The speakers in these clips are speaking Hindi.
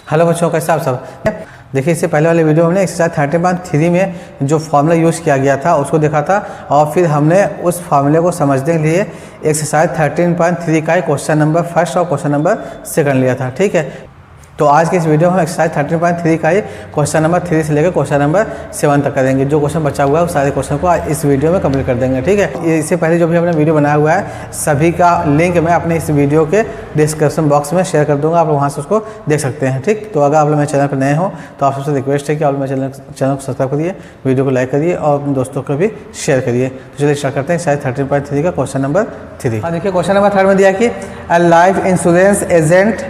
हेलो बच्चों, कैसे आप सब। देखिए, इससे पहले वाले वीडियो में हमने एक्सरसाइज 13.3 में जो फॉर्मूला यूज़ किया गया था उसको देखा था और फिर हमने उस फार्मूले को समझने के लिए एक्सरसाइज 13.3 का क्वेश्चन नंबर फर्स्ट और क्वेश्चन नंबर सेकंड लिया था। ठीक है, तो आज के इस वीडियो में हम एक्सरसाइज 13.3 का ही क्वेश्चन नंबर 3 से लेकर क्वेश्चन नंबर 7 तक करेंगे। जो क्वेश्चन बचा हुआ है वो सारे क्वेश्चन को इस वीडियो में कंप्लीट कर देंगे। ठीक है, इससे पहले जो भी हमने वीडियो बनाया हुआ है सभी का लिंक मैं अपने इस वीडियो के डिस्क्रिप्शन बॉक्स में शेयर कर दूंगा, आप वहाँ से उसको देख सकते हैं। ठीक, तो अगर आप लोग मेरे चैनल पर नए हो तो आप सबसे रिक्वेस्ट है कि आप लोग मेरे चैनल को सब्सक्राइब करिए, वीडियो को लाइक करिए और अपने दोस्तों को भी शेयर करिए। तो चलिए स्टार्ट करते हैं एक्सरसाइज 13.3 का क्वेश्चन नंबर 3। हाँ, देखिए क्वेश्चन नंबर 3 में दिया कि a life insurance agent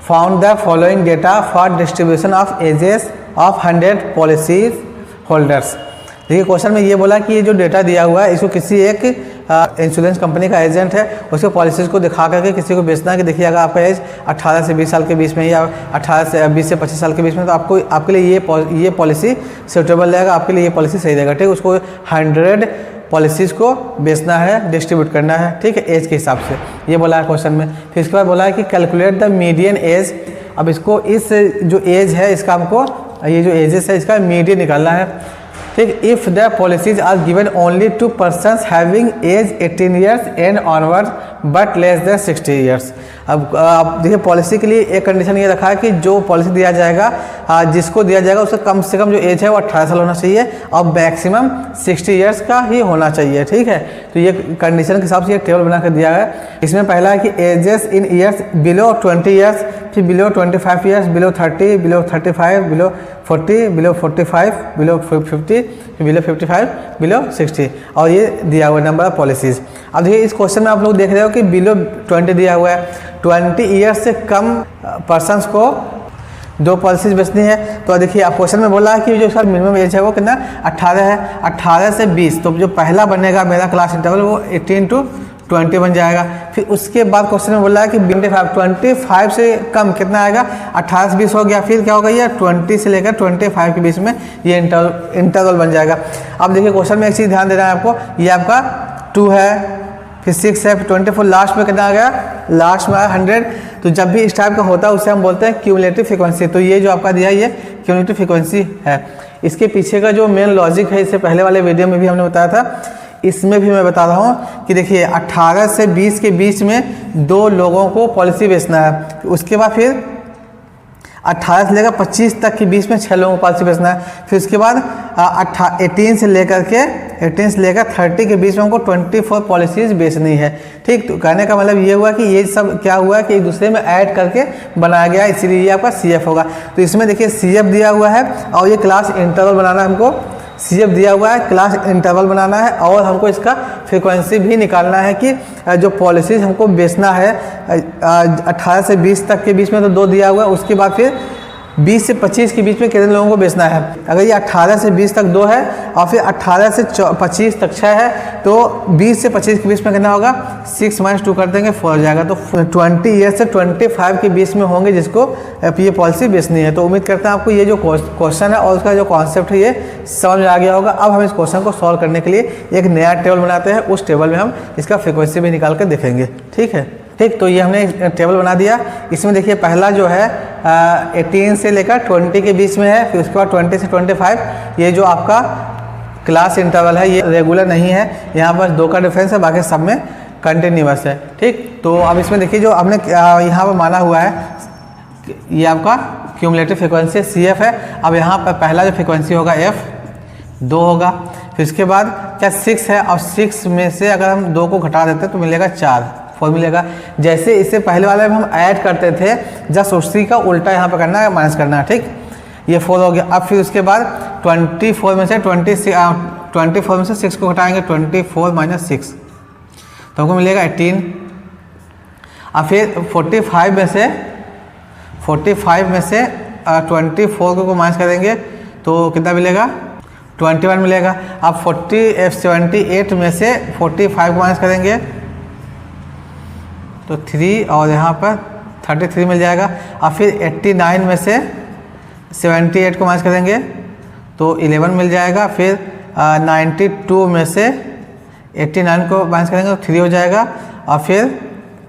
found the following data for distribution of ages of 100 policies holders। देखिए क्वेश्चन में ये बोला कि ये जो डेटा दिया हुआ है इसको किसी एक इंश्योरेंस कंपनी का एजेंट है उसके पॉलिसीज़ को दिखा करके किसी को बेचना है कि देखिए अगर आपका एज 18 से 20 साल के बीच में या 20 से 25 साल के बीच में तो आपके लिए ये पॉलिसी सूटेबल रहेगा, आपके लिए ये पॉलिसी सही रहेगा। ठीक, उसको 100 पॉलिसीज़ को बेचना है, डिस्ट्रीब्यूट करना है। ठीक है, एज के हिसाब से ये बोला है क्वेश्चन में। फिर इसके बाद बोला है कि कैलकुलेट द मीडियन एज। अब इसको इस जो एज है इसका हमको ये जो एजेस है इसका मीडियन निकालना है। ठीक, if the policies are given only to persons having age 18 years and onward but less than 60 years. अब देखिए पॉलिसी के लिए एक कंडीशन ये रखा है कि जो पॉलिसी दिया जाएगा जिसको दिया जाएगा उसका कम से कम जो एज है वो 18 साल होना चाहिए और मैक्सिमम 60 ईयर्स का ही होना चाहिए। ठीक है, तो ये कंडीशन के हिसाब से ये टेबल बना कर दिया है। इसमें पहला है कि ages in years below 20 years, फिर below 25 years, below 30, below 35, below 40, below 45, below 50, below 55, below 60 और ये दिया हुआ नंबर ऑफ पॉलिसीज़। अब देखिए इस क्वेश्चन में आप लोग देख रहे हो कि बिलो 20 दिया हुआ है, 20 ईयर्स से कम पर्सनस को 2 पॉलिसीज बेचनी है। तो देखिए आप क्वेश्चन में बोला है कि जो इसका मिनिमम एज है वो कितना 18 है, 18 से 20। तो जो पहला बनेगा मेरा क्लास इंटरवल वो 18 to 20 बन जाएगा। फिर उसके बाद क्वेश्चन में बोला है कि 25 से कम कितना आएगा, 18 से 20 हो गया। फिर क्या होगा, ये 20 से लेकर 25 के बीच में ये इंटरवल बन जाएगा। अब देखिए क्वेश्चन में एक चीज़ ध्यान देना है आपको, ये आपका 2 है, फिर 6 है, फिर 24, लास्ट में कितना आ गया, लास्ट में आया 100। तो जब भी इस टाइप का होता है उसे हम बोलते हैं क्यूमुलेटिव फ्रीक्वेंसी। तो ये जो आपका दिया है ये क्यूमुलेटिव फ्रीक्वेंसी है। इसके पीछे का जो मेन लॉजिक है इससे पहले वाले वीडियो में भी हमने बताया था, इसमें भी मैं बता रहा हूँ कि देखिए 18 से 20 के बीच में 2 लोगों को पॉलिसी बेचना है। उसके बाद फिर 18 से लेकर 25 तक के बीच में 6 लोगों को पॉलिसी बेचना है। फिर उसके बाद 18 से लेकर 30 के बीच में हमको 24 पॉलिसीज़ बेचनी है। ठीक, तो कहने का मतलब ये हुआ कि ये सब क्या हुआ कि एक दूसरे में ऐड करके बनाया गया, इसीलिए ये आपका CF होगा। तो इसमें देखिए CF दिया हुआ है और ये क्लास इंटरवल बनाना है हमको। CF दिया हुआ है, क्लास इंटरवल बनाना है और हमको इसका फ्रीक्वेंसी भी निकालना है कि जो पॉलिसीज हमको बेचना है 18 से 20 तक के बीच में तो 2 दिया हुआ है। उसके बाद फिर 20 से 25 के बीच में कितने लोगों को बेचना है। अगर ये 18 से 20 तक 2 है और फिर 18 से 25 तक 6 है तो 20 से 25 के बीच में कितना होगा, 6 - 2 कर देंगे 4 हो जाएगा। तो 20 ईयर से 25 के बीच में होंगे जिसको ये पॉलिसी बेचनी है। तो उम्मीद करता हूँ आपको ये जो क्वेश्चन है और उसका जो कॉन्सेप्ट है ये समझ में आ गया होगा। अब हम इस क्वेश्चन को सॉल्व करने के लिए एक नया टेबल बनाते हैं, उस टेबल में हम इसका फ्रिक्वेंसी भी निकाल कर देखेंगे। ठीक है, ठीक, तो ये हमने टेबल बना दिया। इसमें देखिए पहला जो है 18 से लेकर 20 के बीच में है, फिर उसके बाद 20 से 25 ये जो आपका क्लास इंटरवल है ये रेगुलर नहीं है, यहाँ पर 2 का डिफरेंस है, बाकी सब में कंटिन्यूअस है। ठीक, तो अब इसमें देखिए जो हमने यहाँ पर माना हुआ है ये आपका क्यूमुलेटिव फ्रीक्वेंसी CF है। अब यहाँ पर पहला जो फ्रीक्वेंसी होगा F 2 होगा, फिर उसके बाद क्या 6 है और 6 में से अगर हम 2 को घटा देते हैं तो मिलेगा 4 मिलेगा। जैसे इससे पहले वाले में हम ऐड करते थे जस्ट उसी का उल्टा यहाँ पे करना है, माइनस करना है। ठीक, ये 4 हो गया। अब फिर उसके बाद 24 में से 6 को घटाएंगे, 24 - 6 तो हमको मिलेगा 18। अब फिर 45 में से 24 को माइनस करेंगे तो कितना मिलेगा, 21 मिलेगा। अब 78 में से 45 को माइनस करेंगे तो 3 और यहाँ पर 33 मिल जाएगा। अब फिर 89 में से 78 को माइनस करेंगे तो 11 मिल जाएगा। फिर 92 में से 89 को माइनस करेंगे तो 3 हो जाएगा। और फिर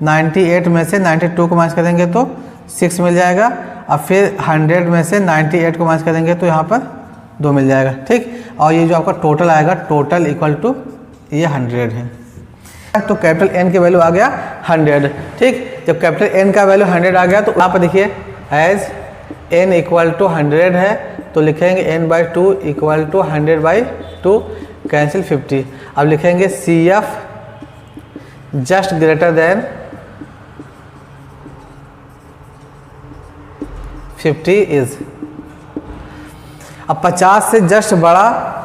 98 में से 92 को माइनस करेंगे तो 6 मिल जाएगा। अब फिर 100 में से 98 को माइनस करेंगे तो यहाँ पर 2 मिल जाएगा, ठीक। और ये जो आपका टोटल आएगा, टोटल इक्वल टू ये 100 है। तो कैपिटल N की वैल्यू आ गया 100, ठीक। जब कैपिटल N का वैल्यू 100 आ गया तो यहाँ पर देखिए एज N इक्वल टू 100 है तो लिखेंगे N/2 इक्वल टू 100/2, कैंसिल 50। अब लिखेंगे CF just greater then 50 is. अब 50 से जस्ट बड़ा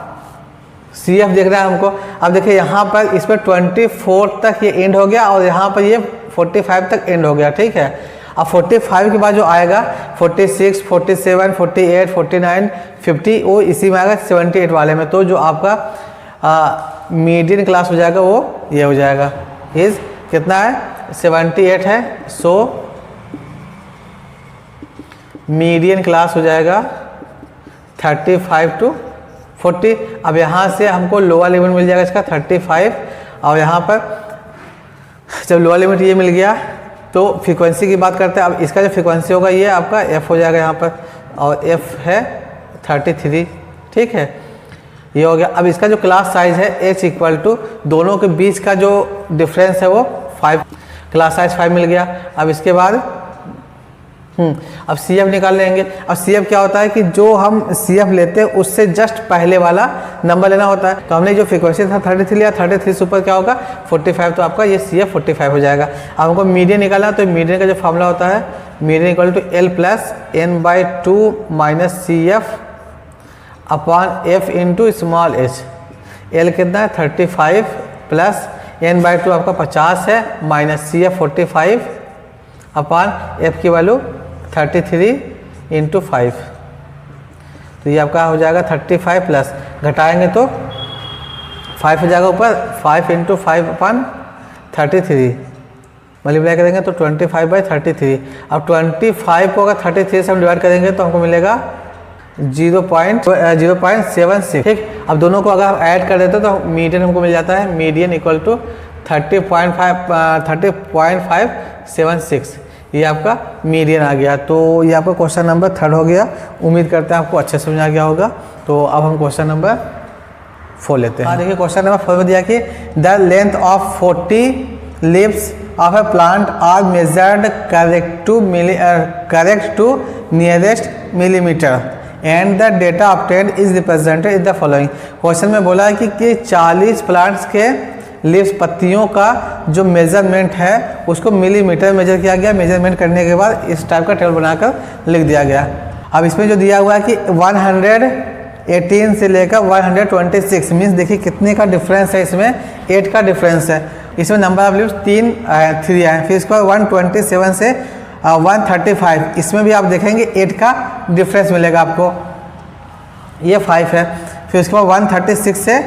CF देख रहा है हमको। अब देखिए यहाँ पर इस पर 24 तक ये एंड हो गया और यहाँ पर ये 45 तक एंड हो गया, ठीक है। अब 45 के बाद जो आएगा 46, 47, 48, 49, 50 वो इसी में आएगा 78 वाले में। तो जो आपका मीडियन क्लास हो जाएगा वो ये हो जाएगा, इज कितना है 78 है। सो मीडियन क्लास हो जाएगा 35 to 40। अब यहाँ से हमको लोअर लिमिट मिल जाएगा इसका 35 और यहाँ पर जब लोअर लिमिट ये मिल गया तो फ्रीक्वेंसी की बात करते हैं। अब इसका जो फ्रीक्वेंसी होगा ये आपका f हो जाएगा यहाँ पर और f है 33, ठीक है, ये हो गया। अब इसका जो क्लास साइज है h इक्वल टू दोनों के बीच का जो डिफरेंस है वो 5, क्लास साइज 5 मिल गया। अब इसके बाद अब CF निकाल लेंगे। अब CF क्या होता है कि जो हम CF लेते हैं उससे जस्ट पहले वाला नंबर लेना होता है। तो हमने जो फ्रीक्वेंसी था 33 लिया, 33 से ऊपर क्या होगा 45, तो आपका ये CF 45 हो जाएगा। अब हमको मीडियन निकालना, तो मीडियन का जो फॉर्मूला होता है median equal to L plus N/2 minus CF upon F into small h। L कितना है 35 प्लस N/2 आपका 50 है माइनस CF 45 अपॉन F की वैल्यू 33 इंटू 5। तो ये आपका हो जाएगा 35 प्लस घटाएंगे तो 5 हो जाएगा ऊपर, 5 इंटू 5 अपॉन 33 मल्टीप्लाई करेंगे तो 25/33। अब 25 को अगर 33 से हम डिवाइड करेंगे तो हमको मिलेगा 0.76, ठीक। अब दोनों को अगर हम ऐड कर देते तो मीडियन हमको मिल जाता है, मीडियन इक्वल टू 30.576। ये आपका मीडियन आ गया। तो ये आपका क्वेश्चन नंबर 3 हो गया। उम्मीद करते हैं आपको अच्छे समझ आ गया होगा। तो अब हम क्वेश्चन नंबर 4 लेते हैं। देखिए क्वेश्चन नंबर 4 में दिया कि the length of 40 leaves of a plant are measured correct to nearest millimetre and the data obtained is represented in the following. Question में बोला है कि 40 प्लांट्स के लीव्स पत्तियों का जो मेजरमेंट है उसको मिलीमीटर मेजर किया गया। मेजरमेंट करने के बाद इस टाइप का टेबल बनाकर लिख दिया गया। अब इसमें जो दिया हुआ है कि 118 से लेकर 126 मीन्स देखिए कितने का डिफरेंस है, इसमें 8 का डिफरेंस है। इसमें नंबर ऑफ लीव्स 3 है। फिर इसके बाद 127 से 135, इसमें भी आप देखेंगे 8 का डिफरेंस मिलेगा आपको, ये 5 है। फिर उसके बाद 136 से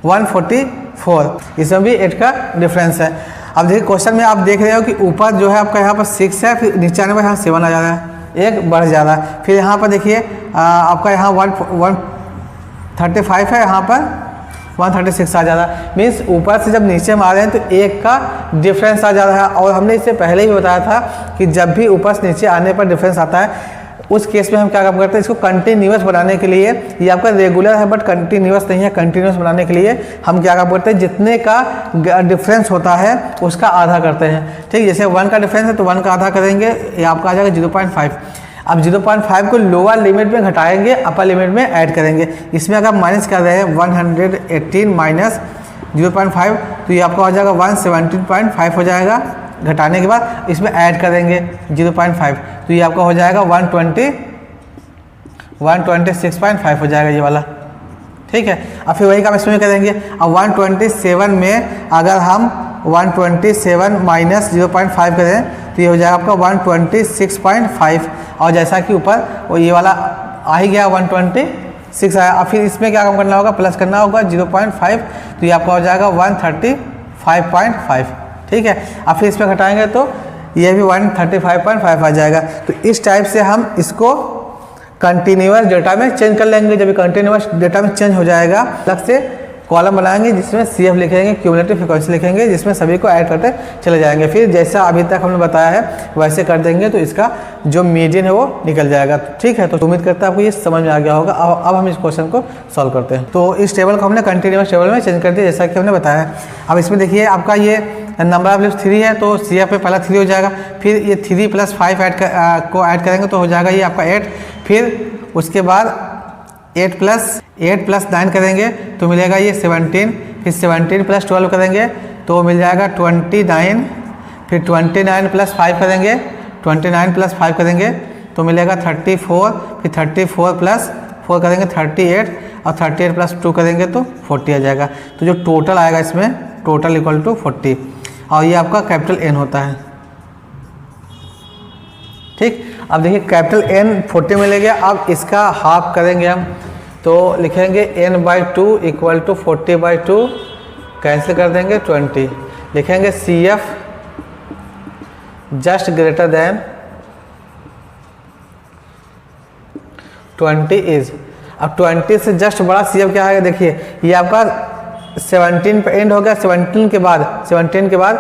144, इसमें भी 8 का डिफरेंस है। अब देखिए क्वेश्चन में आप देख रहे हो कि ऊपर जो है आपका यहाँ पर 6 है, फिर नीचे आने पर यहाँ 7 आ जा रहा है, एक बढ़ जा रहा है। फिर यहाँ पर देखिए आपका यहाँ 135 है, यहाँ पर 136 आ जा रहा है। मीन्स ऊपर से जब नीचे में आ रहे हैं तो 1 का डिफरेंस आ जा रहा है। और हमने इससे पहले ही बताया था कि जब भी ऊपर से नीचे आने पर डिफरेंस आता है उस केस में हम क्या काम करते हैं, इसको कंटिन्यूअस बनाने के लिए, ये आपका रेगुलर है बट कंटिन्यूअस नहीं है, कंटिन्यूअस बनाने के लिए हम क्या काम करते हैं, जितने का डिफरेंस होता है उसका आधा करते हैं, ठीक। जैसे 1 का डिफरेंस है तो 1 का आधा करेंगे, ये आपका आ जाएगा 0.5। अब 0.5 को लोअर लिमिट में घटाएंगे, अपर लिमिट में ऐड करेंगे। इसमें अगर माइनस कर रहे हैं 118 माइनस 0.5 तो ये आपका हो जाएगा 117.5 हो जाएगा। घटाने के बाद इसमें ऐड करेंगे 0.5 तो ये आपका हो जाएगा 126.5 हो जाएगा ये वाला, ठीक है। अब फिर वही काम इसमें करेंगे। अब 127 में अगर हम 127 माइनस 0.5 करें तो ये हो जाएगा आपका 126.5 और जैसा कि ऊपर वो ये वाला आ ही गया 126 आया। अब फिर इसमें क्या काम करना होगा, प्लस करना होगा 0.5 तो ये आपका हो जाएगा 135.5, ठीक है। अब फिर इसमें घटाएंगे तो ये भी 135.5 आ जाएगा। तो इस टाइप से हम इसको कंटिन्यूअस डेटा में चेंज कर लेंगे। जब कंटिन्यूअस डेटा में चेंज हो जाएगा अलग से कॉलम बनाएंगे जिसमें CF लिखेंगे, क्यूमुलेटिव फ्रीक्वेंसी लिखेंगे, जिसमें सभी को ऐड करते चले जाएंगे। फिर जैसा अभी तक हमने बताया है वैसे कर देंगे तो इसका जो मीडियन है वो निकल जाएगा। ठीक है, तो उम्मीद करता है आपको ये समझ में आ गया होगा। अब हम इस क्वेश्चन को सॉल्व करते हैं। तो इस टेबल को हमने कंटिन्यूअस टेबल में चेंज कर दिया जैसा कि हमने बताया है। अब इसमें देखिए आपका ये नंबर ऑफ लीव्स 3 है तो CF पे पहला 3 हो जाएगा, फिर ये 3 + 5 को ऐड करेंगे तो हो जाएगा ये आपका 8, फिर उसके बाद 8 + 9 करेंगे तो मिलेगा ये 17, फिर 17 + 12 करेंगे तो मिल जाएगा 29, फिर 29 + 5 करेंगे, 29 + 5 करेंगे तो मिलेगा 34, फिर 34 + 4 करेंगे 38, और 38 + 2 करेंगे तो 40 आ जाएगा। तो जो टोटल आएगा इसमें टोटल इक्वल टू 40, और ये आपका कैपिटल N होता है। ठीक, अब देखिए कैपिटल N 40 मिल गया। अब इसका हाफ करेंगे हम तो लिखेंगे N/2 = 40/2, कैंसिल कर देंगे 20, लिखेंगे CF just greater then 20 is. अब 20 से जस्ट बड़ा CF क्या है, देखिए ये आपका 17 पे एंड हो गया, 17 के बाद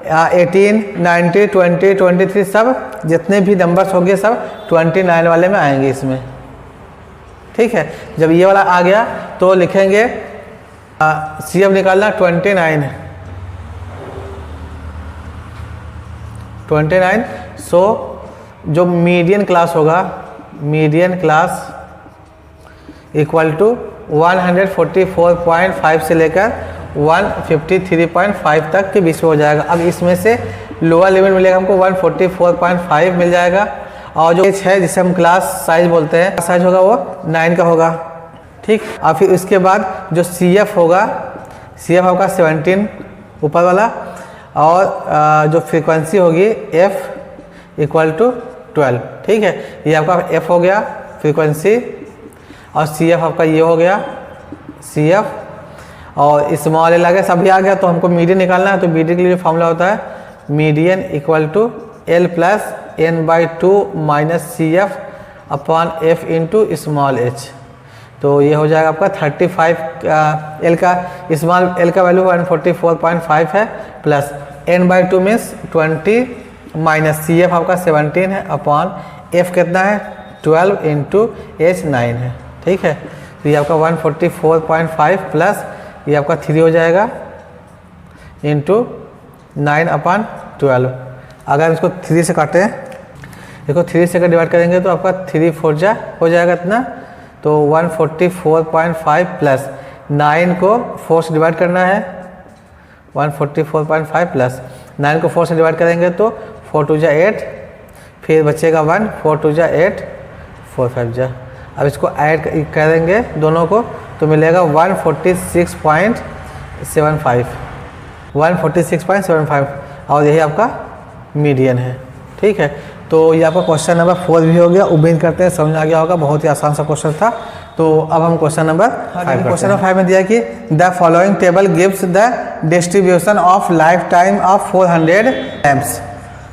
18, 19, 20, 23 सब जितने भी नंबर्स होंगे सब 29 वाले में आएंगे इसमें। ठीक है, जब ये वाला आ गया तो लिखेंगे CF निकालना 29। सो जो मीडियन क्लास होगा, मीडियन क्लास इक्वल टू 144.5 से लेकर 153.5 तक के बीच में हो जाएगा। अब इसमें से लोअर लिमिट मिलेगा हमको 144.5 मिल जाएगा, और जो एच है जिसे हम क्लास साइज बोलते हैं, साइज होगा वो 9 का होगा। ठीक, और फिर उसके बाद जो CF होगा, CF होगा 17 ऊपर वाला, और जो फ्रीक्वेंसी होगी F = 12। ठीक है, ये आपका F हो गया फ्रीक्वेंसी, और CF आपका ये हो गया CF, और स्मॉल L आ गया, सभी आ गया। तो हमको मीडियन निकालना है, तो मीडियन के लिए जो फॉर्मूला होता है median = L + N/2 - CF/F × small h। तो ये हो जाएगा आपका 35, L का स्मॉल L का वैल्यू 144.5 है, प्लस N/2 मीन्स 20 - CF आपका 17 है, अपॉन F कितना है 12 × H 9 है। ठीक है, तो ये आपका 144.5 प्लस ये आपका 3 हो जाएगा × 9/12। अगर इसको 3 से काटें, देखो 3 से अगर डिवाइड करेंगे तो आपका 3 4 जा हो जाएगा इतना, तो 144.5 प्लस 9 को 4 से डिवाइड करना है, 144.5 प्लस 9 को 4 से डिवाइड करेंगे तो 4 2 जा 8, फिर बचेगा 1, 4 2 जा 8, 4 5 जा। अब इसको ऐड करेंगे दोनों को तो मिलेगा 146.75, और यही आपका मीडियन है। ठीक है, तो ये आपका क्वेश्चन नंबर 4 भी हो गया। उम्मीद करते हैं समझ आ गया होगा, बहुत ही आसान सा क्वेश्चन था। तो अब हम क्वेश्चन नंबर 5 में दिया कि the following table gives the distribution of life time of 400 lamps.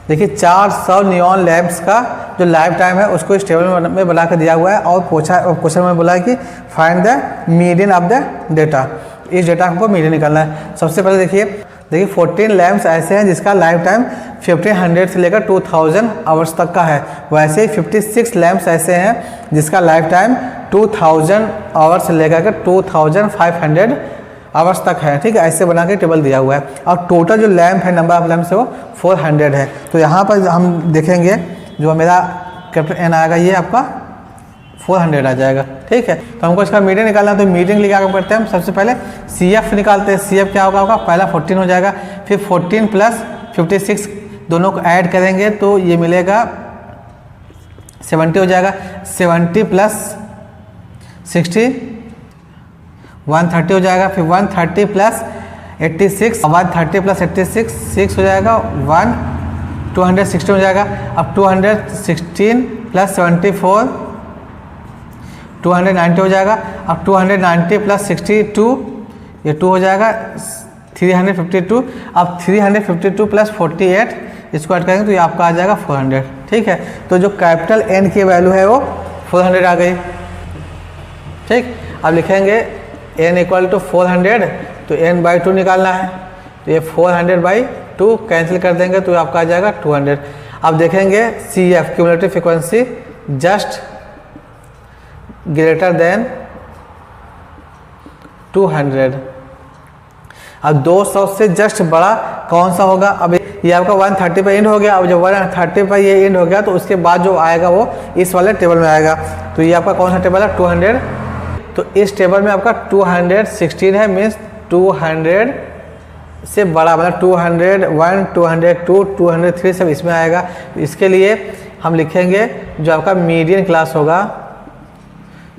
देखिए 400 नियॉन लैम्प्स का जो लाइफ टाइम है उसको इस टेबल में बना कर दिया हुआ है, और क्वेश्चन में बोला है कि find the median of the data. इस डेटा हमको मीडियन निकालना है। सबसे पहले देखिए 14 लैम्प्स ऐसे हैं जिसका लाइफ टाइम 1500 से लेकर 2000 आवर्स तक का है। वैसे ही 56 लैम्प्स ऐसे हैं जिसका लाइफ टाइम 2000 आवर्स से लेकर 2500 आवर्स तक है। ठीक है, ऐसे बना के टेबल दिया हुआ है, और टोटल जो लैम्प है, नंबर ऑफ लैम्प्स है वो 400 है। तो यहाँ पर हम देखेंगे जो मेरा कैपिटल N आएगा ये आपका 400 आ जाएगा। ठीक है, तो हमको इसका मीडियन निकालना है, तो मीडियन के लिए क्या करते हैं हम, सबसे पहले CF निकालते हैं। CF क्या होगा, पहला 14 हो जाएगा, फिर 14 प्लस 56 दोनों को ऐड करेंगे तो ये मिलेगा 70 हो जाएगा। 70 प्लस 60 130 हो जाएगा, फिर 130 प्लस 86 130 प्लस 86 6 हो जाएगा, 216 हो जाएगा। अब 216 प्लस 74 290 हो जाएगा। अब 290 प्लस 62 ये 2 हो जाएगा, 352। अब 352 प्लस 48 इसको ऐड करेंगे तो ये आपका आ जाएगा 400। ठीक है, तो जो कैपिटल N की वैल्यू है वो 400 आ गई। ठीक, अब लिखेंगे n इक्वल टू 400, तो n/2 निकालना है, तो ये 400/2 कैंसिल कर देंगे तो आपका आ जाएगा 200। अब देखेंगे CF cumulative frequency just greater then 200। अब 200 से जस्ट बड़ा कौन सा होगा? अब ये आपका 130 पे एंड हो गया। अब जब 130 पर ये एंड हो गया तो उसके बाद जो आएगा वो इस वाले टेबल में आएगा। तो ये आपका कौन सा टेबल है? 200। तो इस टेबल में आपका 216 है, मीन्स 200 से बड़ा, मतलब 201, 202, 203 सब इसमें आएगा। तो इसके लिए हम लिखेंगे जो आपका मीडियन क्लास होगा,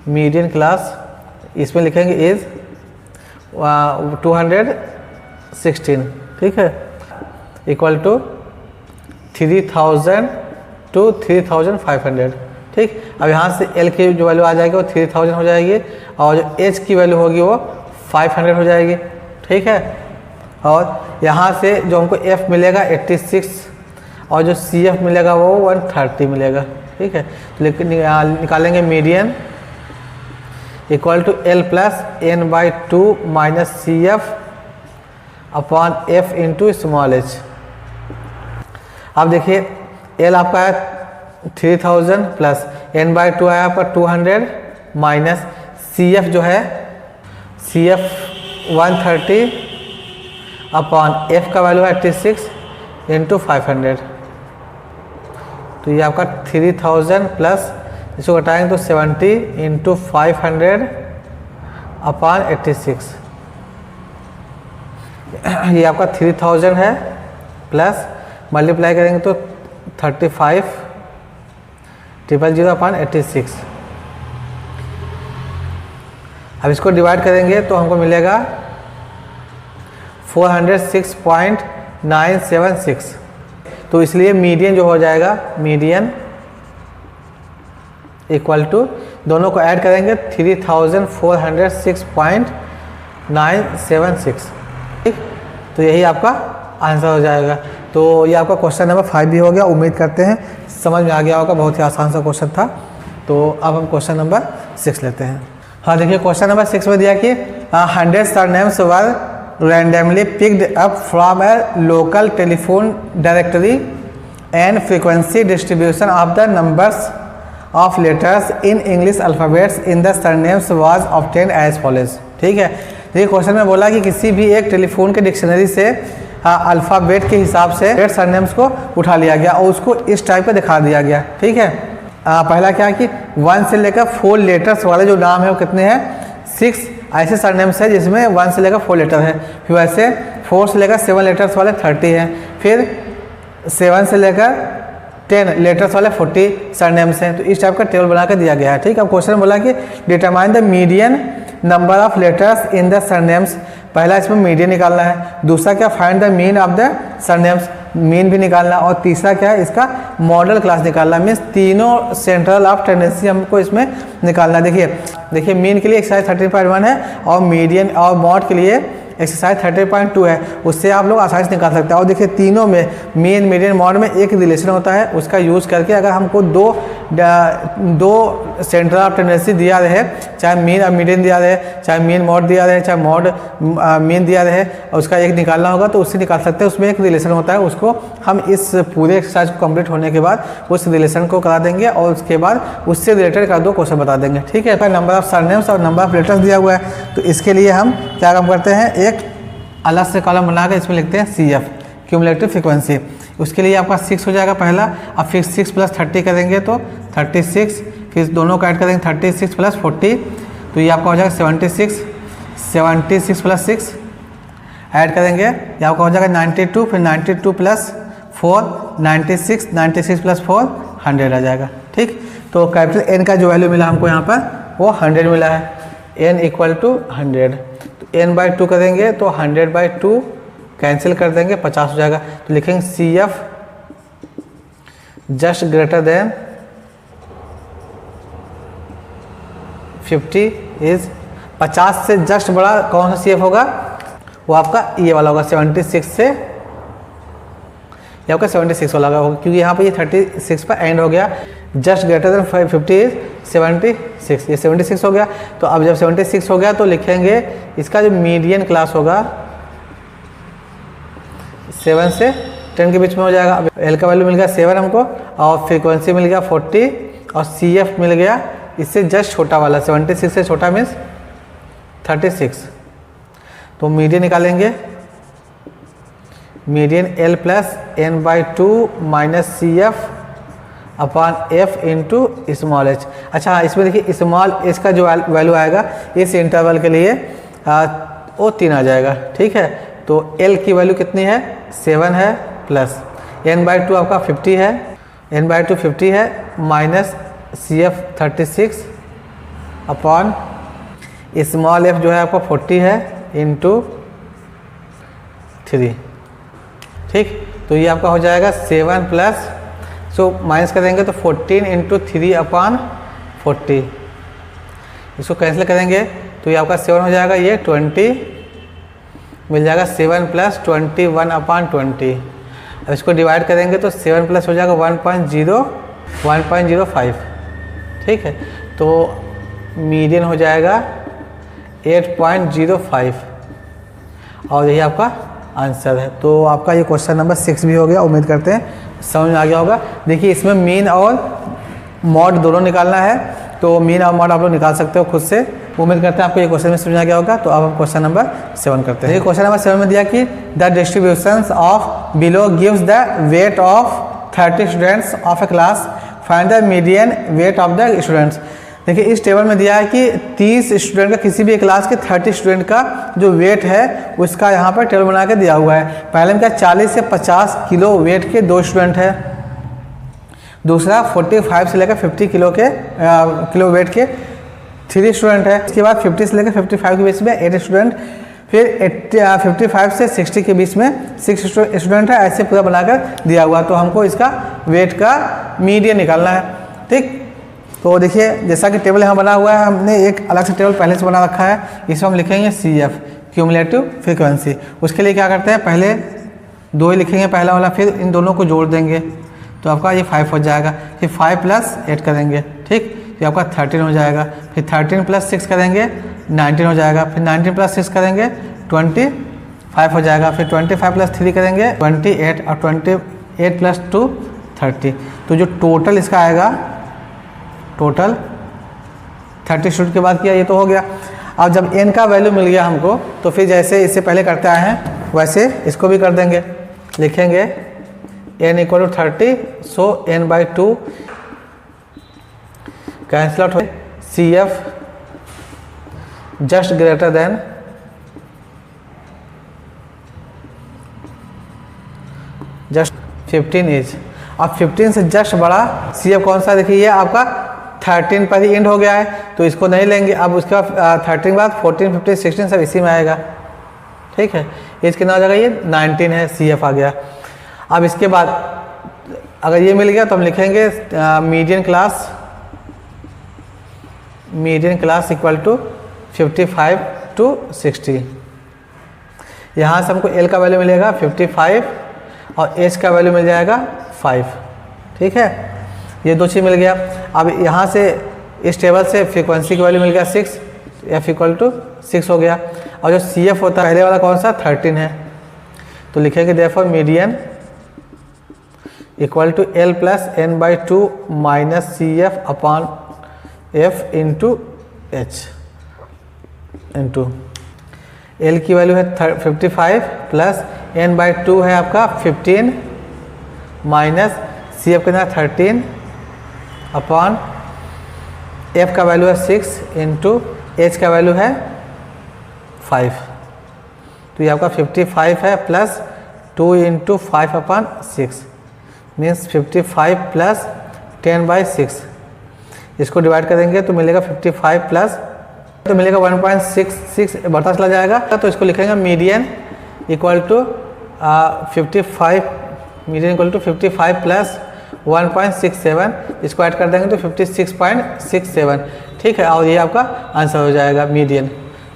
मीडियन क्लास इसमें लिखेंगे इज 216, ठीक है, इक्वल टू 3000 to 3500, ठीक। अब यहाँ से L की जो वैल्यू आ जाएगी वो 3000 हो जाएगी और जो H की वैल्यू होगी वो 500 हो जाएगी, ठीक है। और यहाँ से जो हमको F मिलेगा 86 और जो CF मिलेगा वो 130 मिलेगा, ठीक है। तो लेकिन निकालेंगे median equal to L plus n/2 minus CF upon F into small h। अब देखिए L आपका है 3000 प्लस n/2 आया आपका 200 माइनस CF जो है CF 130 अपॉन F का वैल्यू है 86 इंटू 500। तो ये आपका 3000 प्लस इसको घटाएंगे तो 70 इंटू 500 अपॉन 86। ये आपका 3000 है प्लस मल्टीप्लाई करेंगे तो 35,000 अपॉन 86। अब इसको डिवाइड करेंगे तो हमको मिलेगा 406.976। तो इसलिए मीडियन जो हो जाएगा, मीडियन इक्वल टू दोनों को ऐड करेंगे 3406.976, ठीक। तो यही आपका आंसर हो जाएगा। तो ये आपका क्वेश्चन नंबर 5 भी हो गया। उम्मीद करते हैं समझ में आ गया होगा, बहुत ही आसान सा क्वेश्चन था। तो अब हम क्वेश्चन नंबर 6 लेते हैं। हाँ देखिए क्वेश्चन नंबर 6 में दिया कि 100 surnames were randomly picked up from a local telephone directory and frequency distribution of the numbers of letters in English alphabets in the surnames was obtained as follows, ठीक है। देखिए क्वेश्चन में बोला कि किसी भी एक टेलीफोन के डिक्शनरी से अल्फ़ाबेट के हिसाब से सरनेम्स को उठा लिया गया और उसको इस टाइप का दिखा दिया गया, ठीक है। पहला क्या है कि 1 से लेकर 4 लेटर्स वाले जो नाम है वो कितने हैं? 6 ऐसे सरनेम्स है जिसमें 1 से लेकर 4 लेटर है। फिर वैसे 4 से लेकर 7 लेटर्स वाले 30 हैं। फिर 7 से लेकर 10 लेटर्स वाले 40 सरनेम्स हैं। तो इस टाइप का टेबल बना कर दिया गया है, ठीक है। अब क्वेश्चन बोला कि determine the median number of letters in the surnames. पहला इसमें मीडियन निकालना है। दूसरा क्या? Find the mean of the surnames, mean भी निकालना। और तीसरा क्या है? इसका मॉडल क्लास निकालना। मीन्स तीनों सेंट्रल ऑफ टेंडेंसी हमको इसमें निकालना। देखिए मीन के लिए एक्सरसाइज 13.1 है और मीडियन और मॉड के लिए एक्सरसाइज 13.2 है। उससे आप लोग आसानी से निकाल सकते हैं। और देखिए तीनों में मीन, मीडियन, मॉड में एक रिलेशन होता है, उसका यूज़ करके अगर हमको दो सेंट्रल ऑफ टेंडेंसी दिया रहे, चाहे मीन और मीडियन दिया रहे, चाहे मीन मॉड दिया रहे, चाहे मॉड मीन दिया रहे, और उसका एक निकालना होगा तो उससे निकाल सकते हैं। उसमें एक रिलेशन होता है, उसको हम इस पूरे एक्सरसाइज को कंप्लीट होने के बाद उस रिलेशन को करा देंगे और उसके बाद उससे रिलेटेड का 2 क्वेश्चन बता देंगे, ठीक है। नंबर ऑफ सरनेम्स और नंबर ऑफ लेटर्स दिया हुआ है, तो इसके लिए हम क्या काम करते हैं, एक अलग से कॉलम बनाकर इसमें लिखते हैं CF क्यूमुलेटिव फ्रीक्वेंसी। उसके लिए आपका 6 हो जाएगा पहला। अब फिर 6 + 30 करेंगे तो 36, फिर दोनों को ऐड करेंगे 36 + 40, तो ये आपका हो जाएगा 76। 76 + 6 ऐड करेंगे, ये आपका हो जाएगा 92। फिर 92 + 4 96, 96 + 4 100 आ जाएगा, ठीक। तो कैपिटल N का जो वैल्यू मिला हमको यहाँ पर वो 100 मिला है। N = 100। तो n/2 करेंगे तो 100/2 कैंसिल कर देंगे, 50 हो जाएगा। तो लिखेंगे CF just greater then 50 is 50 से जस्ट बड़ा कौन सा CF होगा? वो आपका ये वाला होगा 76 से, ये आपका 76 वाला होगा, क्योंकि यहाँ पे ये 36 पर एंड हो गया। जस्ट ग्रेटर देन 50 इज 76, ये 76 हो गया। तो अब जब 76 हो गया तो लिखेंगे इसका जो मीडियन क्लास होगा 7 से 10 के बीच में हो जाएगा। अब एल का वैल्यू मिल गया 7 हमको, और फ्रीक्वेंसी मिल गया 40, और सी एफ मिल गया इससे जस्ट छोटा वाला 76 से छोटा मीन्स 36। तो मीडियन निकालेंगे, median L plus N by 2 minus C F upon F into small H. अच्छा हाँ, इसमें देखिए स्मॉल एच का जो वैल्यू आएगा इस इंटरवल के लिए वो 3 आ जाएगा, ठीक है। तो एल की वैल्यू कितनी है 7 है, प्लस एन बाई 2 आपका 50 है, एन बाई 2 50 है, minus C F 36 upon small F जो है आपका 40 है इंटू 3, ठीक। तो ये आपका हो जाएगा 7 प्लस, सो माइनस करेंगे तो 14 इंटू 3 अपॉन 40, इसको कैंसिल करेंगे तो ये आपका 7 हो जाएगा, ये 20 मिल जाएगा, 7 प्लस 21 अपॉन 20। अब इसको डिवाइड करेंगे तो 7 प्लस हो जाएगा 1.05, ठीक है। तो मीडियन हो जाएगा 8.05, और यही आपका आंसर है। तो आपका ये क्वेश्चन नंबर 6 भी हो गया। उम्मीद करते हैं समझ में आ गया होगा। देखिए इसमें मीन और मॉड दोनों निकालना है, तो मीन और मॉड आप लोग निकाल सकते हो खुद से। उम्मीद करते हैं आपको ये क्वेश्चन में समझ आ गया होगा। तो अब हम क्वेश्चन नंबर 7 करते हैं। क्वेश्चन नंबर 7 में दिया कि the distributions of below gives the weight of 30 students of A class, find the median weight of the students. देखिए इस टेबल में दिया है कि 30 स्टूडेंट का, किसी भी क्लास के 30 स्टूडेंट का जो वेट है उसका यहाँ पर टेबल बना के दिया हुआ है। पहले में क्या 40 से 50 किलो वेट के 2 स्टूडेंट है, दूसरा 45 से लेकर 50 किलो वेट के 3 स्टूडेंट है, इसके बाद 50 से लेकर 55 के बीच में 8 स्टूडेंट, फिर 55 से 60 के बीच में 6 स्टूडेंट है। ऐसे पूरा बनाकर दिया हुआ, तो हमको इसका वेट का मीडियन निकालना है, ठीक। तो देखिए जैसा कि टेबल यहाँ बना हुआ है, हमने एक अलग से टेबल पहले से बना रखा है, इसमें हम लिखेंगे सी एफ क्यूमुलेटिव फ्रीक्वेंसी। उसके लिए क्या करते हैं, पहले 2 ही लिखेंगे पहला वाला, फिर इन दोनों को जोड़ देंगे तो आपका ये 5 हो जाएगा, फिर 5 प्लस 8 करेंगे, ठीक, तो आपका 13 हो जाएगा, फिर 13 प्लस 6 करेंगे 19 हो जाएगा, फिर 19 प्लस 6 करेंगे 25 हो जाएगा, फिर 25 प्लस 3 करेंगे 28, और 28 प्लस 2 30। तो जो टोटल इसका आएगा, टोटल 30 स्टूडेंट के बाद किया, ये तो हो गया। अब जब n का वैल्यू मिल गया हमको, तो फिर जैसे इससे पहले करते आए हैं वैसे इसको भी कर देंगे। लिखेंगे n equal to 30, so n by 2 cancel out हो, C F just greater than just 15 is. अब 15 से जस्ट बड़ा सी एफ कौन सा, देखिए ये आपका 13 पर ही एंड हो गया है, तो इसको नहीं लेंगे। अब उसके बाद 13 के बाद 14, 15, 16 सब इसी में आएगा, ठीक है। एज कितना हो जाएगा, ये 19 है, सी एफ आ गया। अब इसके बाद अगर ये मिल गया तो हम लिखेंगे median class equal to 55 to 60। यहाँ से हमको एल का वैल्यू मिलेगा 55 और एच का वैल्यू मिल जाएगा 5, ठीक है। ये 2 चीज़ मिल गया। अब यहाँ से इस टेबल से फ्रीक्वेंसी की वैल्यू मिल गया 6, एफ इक्वल टू 6 हो गया। और जो सी एफ होता है पहले वाला कौन सा 13 है, तो लिखेंगे therefore median equal to L plus n by 2 minus C F upon F into H into L की वैल्यू है 55 प्लस n बाई 2 है आपका 15 माइनस सी एफ कितना 13 अपॉन एफ का वैल्यू है 6 इंटू एच का वैल्यू है 5। तो ये आपका 55 है plus 2 into 5 upon 6 means 55 plus 10 by 6। इसको डिवाइड करेंगे तो मिलेगा 55 प्लस, तो मिलेगा 1.66 बढ़ता चला जाएगा। तो इसको लिखेंगे median equal to 55, median equal to 55 plus 1.67, इसको ऐड कर देंगे तो 56.67, ठीक है। और ये आपका आंसर हो जाएगा मीडियन।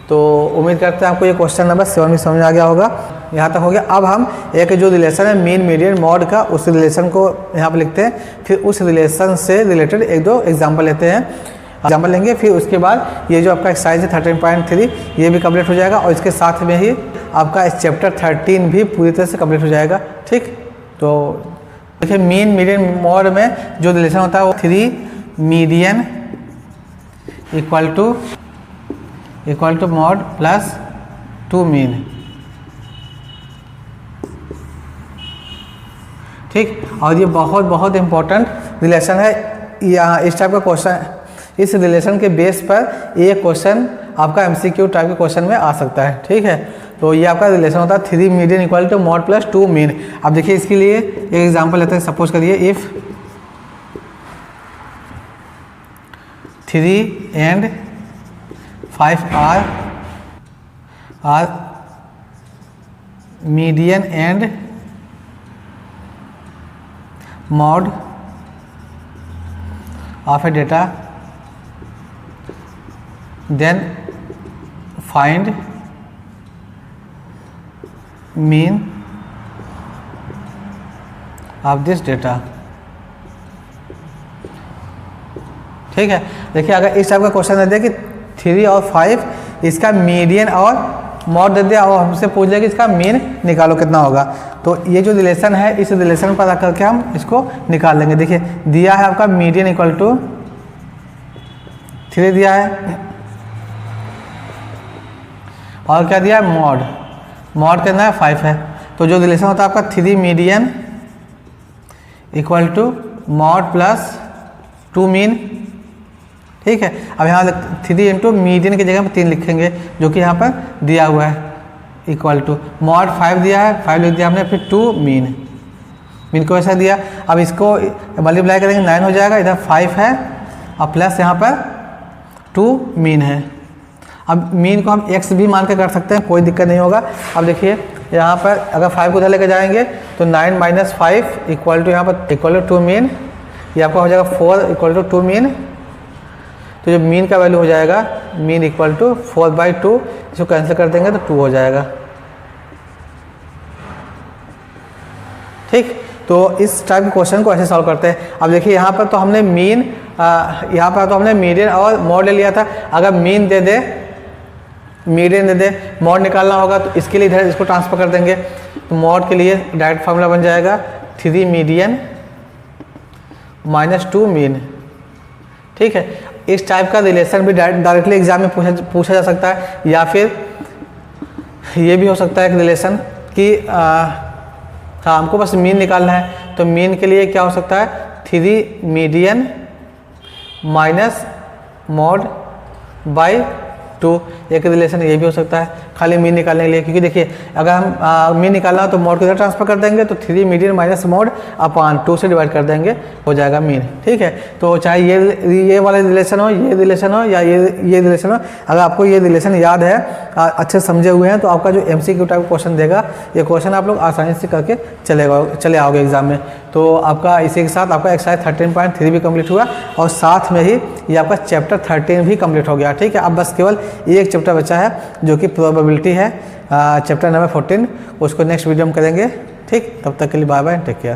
तो उम्मीद करते हैं आपको ये क्वेश्चन नंबर 7 में समझ आ गया होगा। यहाँ तक हो गया। अब हम एक जो रिलेशन है मीन मीडियन मॉड का, उस रिलेशन को यहाँ पे लिखते हैं। फिर उस रिलेशन से रिलेटेड एक दो एग्जाम्पल लेते हैं, एग्जाम्पल लेंगे। फिर उसके बाद ये जो आपका एक्सरसाइज है 13.3 ये भी कंप्लीट हो जाएगा, और इसके साथ में ही आपका इस चैप्टर 13 भी पूरी तरह से कंप्लीट हो जाएगा। ठीक, तो देखिए मीन मीडियन मॉड में जो रिलेशन होता है वो 3 median equal to mode plus 2 mean. ठीक, और ये बहुत बहुत इंपॉर्टेंट रिलेशन है। यहाँ इस टाइप का क्वेश्चन, इस रिलेशन के बेस पर एक क्वेश्चन आपका एमसीक्यू टाइप के क्वेश्चन में आ सकता है। ठीक है, तो ये आपका रिलेशन होता है 3 median equal to mode plus 2 mean. अब देखिए इसके लिए एक एग्जांपल लेते हैं। सपोज करिए if 3 and 5 are median and mod of a data, then find mean of this data। ठीक है, देखिए अगर इस टाइप का क्वेश्चन दे दिया कि 3 और 5 इसका मीडियन और मॉड दे दिया और हमसे पूछ लिया कि इसका मीन निकालो कितना होगा, तो ये जो रिलेशन है इस रिलेशन पर रख करके हम इसको निकाल लेंगे। देखिए दिया है आपका मीडियन इक्वल टू 3 दिया है, और क्या दिया है मॉड कितना है 5 है। तो जो रिलेशन होता है आपका 3 median equal to mode plus 2 mean. ठीक है, अब यहाँ 3 इंटू मीडियन की जगह पर 3 लिखेंगे जो कि यहाँ पर दिया हुआ है, इक्वल टू मॉड 5 दिया है, 5 लिख दिया हमने, फिर 2 मीन को ऐसा दिया। अब इसको मल्टीप्लाई करेंगे 9 हो जाएगा, इधर 5 है और प्लस यहाँ पर 2 मीन है। अब मीन को हम x भी मान के कर सकते हैं, कोई दिक्कत नहीं होगा। अब देखिए यहाँ पर अगर 5 को उधर लेकर जाएंगे तो 9 माइनस 5 इक्वल टू यहाँ पर इक्वल टू 2 मीन, ये आपका हो जाएगा 4 इक्वल टू 2 मीन। तो जो मीन का वैल्यू हो जाएगा मीन इक्वल टू 4/2, इसको कैंसिल कर देंगे तो 2 हो जाएगा। ठीक, तो इस टाइप के क्वेश्चन को ऐसे सॉल्व करते हैं। अब देखिए यहाँ पर तो हमने मीन, यहाँ पर तो हमने मीडियन और मॉड ले लिया था। अगर mean they they, median they they, mod निकालना होगा तो इसके लिए इधर इसको ट्रांसफर कर देंगे। तो मॉड के लिए डायरेक्ट फार्मूला बन जाएगा 3 मीडियन माइनस 2 मीन। ठीक है, इस टाइप का रिलेशन भी डायरेक्टली एग्जाम में पूछा जा सकता है, या फिर ये भी हो सकता है एक रिलेशन कि हाँ हमको बस मीन निकालना है, तो मीन के लिए क्या हो सकता है 3 मीडियन माइनस मॉड बाई 2, एक रिलेशन ये भी हो सकता है खाली मीन निकालने के लिए। क्योंकि देखिए अगर हम मीन निकालना हो तो मॉड को इधर ट्रांसफर कर देंगे, तो 3 मीडियन माइनस मॉड अपान 2 से डिवाइड कर देंगे, हो जाएगा मीन। ठीक है, तो चाहे ये वाला रिलेशन हो, ये रिलेशन हो, या ये रिलेशन हो, अगर आपको ये रिलेशन याद है, अच्छे समझे हुए हैं, तो आपका जो MCQ टाइप क्वेश्चन देगा ये क्वेश्चन आप लोग आसानी से करके चले आओगे एग्जाम में। तो आपका इसी के साथ आपका एक्सरसाइज 13.3 भी कंप्लीट हुआ, और साथ में ही ये आपका चैप्टर 13 भी कंप्लीट हो गया। ठीक है, अब बस केवल एक चैप्टर बचा है जो कि प्रोबेबिलिटी है, चैप्टर नंबर 14, उसको नेक्स्ट वीडियो में करेंगे। ठीक, तब तक के लिए बाय बाय, टेक केयर।